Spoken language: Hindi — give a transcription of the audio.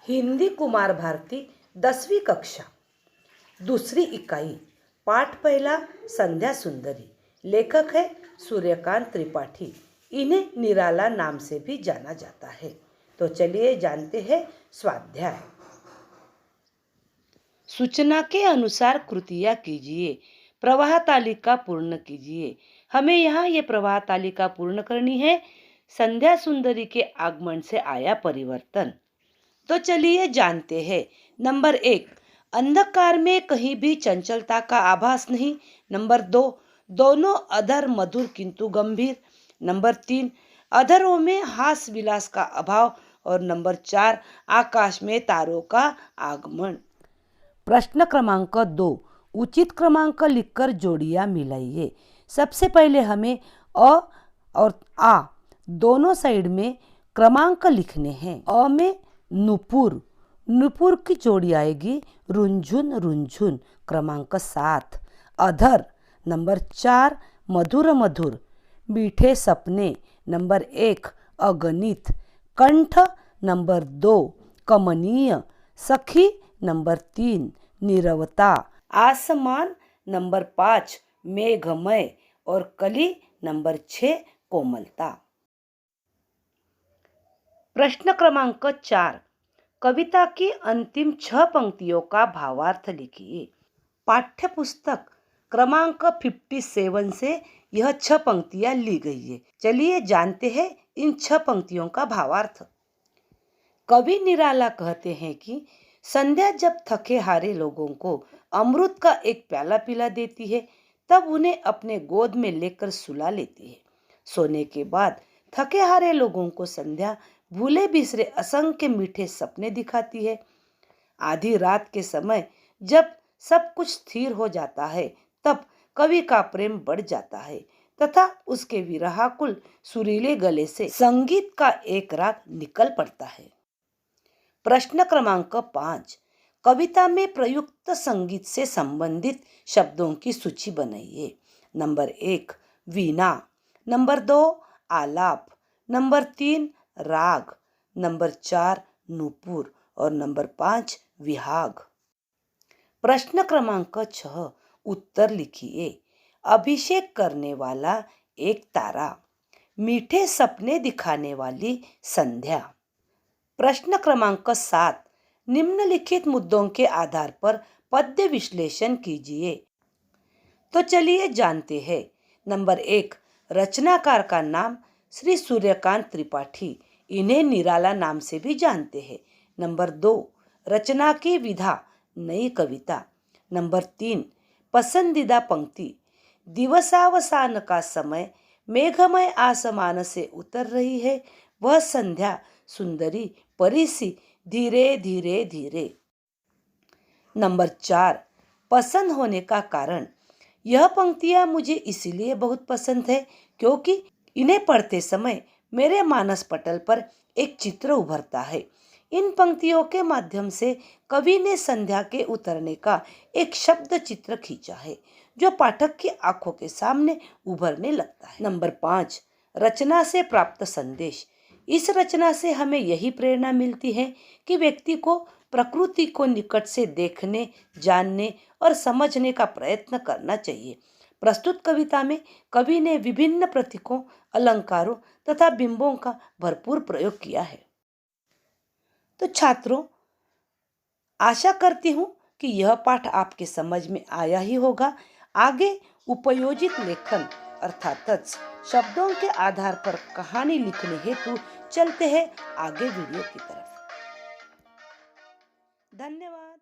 हिंदी कुमार भारती 10वीं कक्षा, दूसरी इकाई, पाठ पहला, संध्या सुंदरी। लेखक है सूर्यकांत त्रिपाठी। इन्हें निराला नाम से भी जाना जाता है। तो चलिए जानते हैं स्वाध्याय। सूचना के अनुसार कृतियाँ कीजिए, प्रवाह तालिका पूर्ण कीजिए। हमें यहाँ ये प्रवाह तालिका पूर्ण करनी है। संध्या सुंदरी के आगमन से आया परिवर्तन। तो चलिए जानते हैं। नंबर 1, अंधकार में कहीं भी चंचलता का आभास नहीं। नंबर 2, दोनों अधर मधुर किंतु गंभीर। नंबर 3, अधरों में हास विलास का अभाव। और नंबर 4, आकाश में तारों का आगमन। प्रश्न क्रमांक 2, उचित क्रमांक लिखकर जोड़ियां मिलाइए। सबसे पहले हमें अ और आ दोनों साइड में क्रमांक लिखने हैं। अ में नुपुर, नुपुर की जोड़ी आएगी रुंझुन रुंझुन, क्रमांक 7। अधर नंबर 4, मधुर मधुर, मीठे सपने नंबर 1, अगणित। कंठ नंबर 2, कमनीय। सखी नंबर 3, नीरवता। आसमान नंबर 5, मेघमय। और कली नंबर 6, कोमलता। प्रश्न क्रमांक 4, कविता की अंतिम 6 पंक्तियों का भावार्थ लिखिए। पाठ्य पुस्तक क्रमांक 57 से यह 6 पंक्तियां ली गई है। चलिए जानते हैं इन 6 पंक्तियों का भावार्थ। कवि निराला कहते हैं कि संध्या जब थके हारे लोगों को अमृत का एक प्याला पिला देती है, तब उन्हें अपने गोद में लेकर सुला लेती है। सोने के बाद थके हारे लोगों को संध्या भूले बिसरे असंख्य मीठे सपने दिखाती है। आधी रात के समय जब सब कुछ स्थिर हो जाता है, तब कवि का प्रेम बढ़ जाता है तथा उसके विरहाकुल सुरीले गले से संगीत का एक राग निकल पड़ता है। प्रश्न क्रमांक 5, कविता में प्रयुक्त संगीत से संबंधित शब्दों की सूची बनाइए। नंबर 1, वीणा। नंबर 2, आलाप। नंबर 3, राग। नंबर 4, नूपुर। और नंबर 5, विहाग। प्रश्न क्रमांक 6, उत्तर लिखिए। अभिषेक करने वाला एक तारा, मीठे सपने दिखाने वाली संध्या। प्रश्न क्रमांक 7, निम्नलिखित मुद्दों के आधार पर पद्य विश्लेषण कीजिए। तो चलिए जानते हैं। नंबर 1, रचनाकार का नाम श्री सूर्यकांत त्रिपाठी। इन्हें निराला नाम से भी जानते हैं। नंबर 2, रचना की विधा, नई कविता। नंबर 3, पसंदीदा पंक्ति, दिवसावसान का समय मेघमय आसमान से उतर रही है, वह संध्या सुंदरी परिसी धीरे धीरे धीरे। नंबर 4, पसंद होने का कारण, यह पंक्तियां मुझे इसीलिए बहुत पसंद है क्योंकि इन्हें पढ़ते समय मेरे मानस पटल पर एक चित्र उभरता है। इन पंक्तियों के माध्यम से कवि ने संध्या के उतरने का एक शब्द चित्र खींचा है जो पाठक की आंखों के सामने उभरने लगता है। नंबर 5, रचना से प्राप्त संदेश। इस रचना से हमें यही प्रेरणा मिलती है कि व्यक्ति को प्रकृति को निकट से देखने, जानने और समझने का प्रयत्न करना चाहिए। प्रस्तुत कविता में कवि ने विभिन्न प्रतीकों, अलंकारों तथा बिंबों का भरपूर प्रयोग किया है। तो छात्रों, आशा करती हूँ कि यह पाठ आपके समझ में आया ही होगा। आगे उपयोजित लेखन अर्थात शब्दों के आधार पर कहानी लिखने हेतु चलते हैं आगे वीडियो की तरफ। धन्यवाद।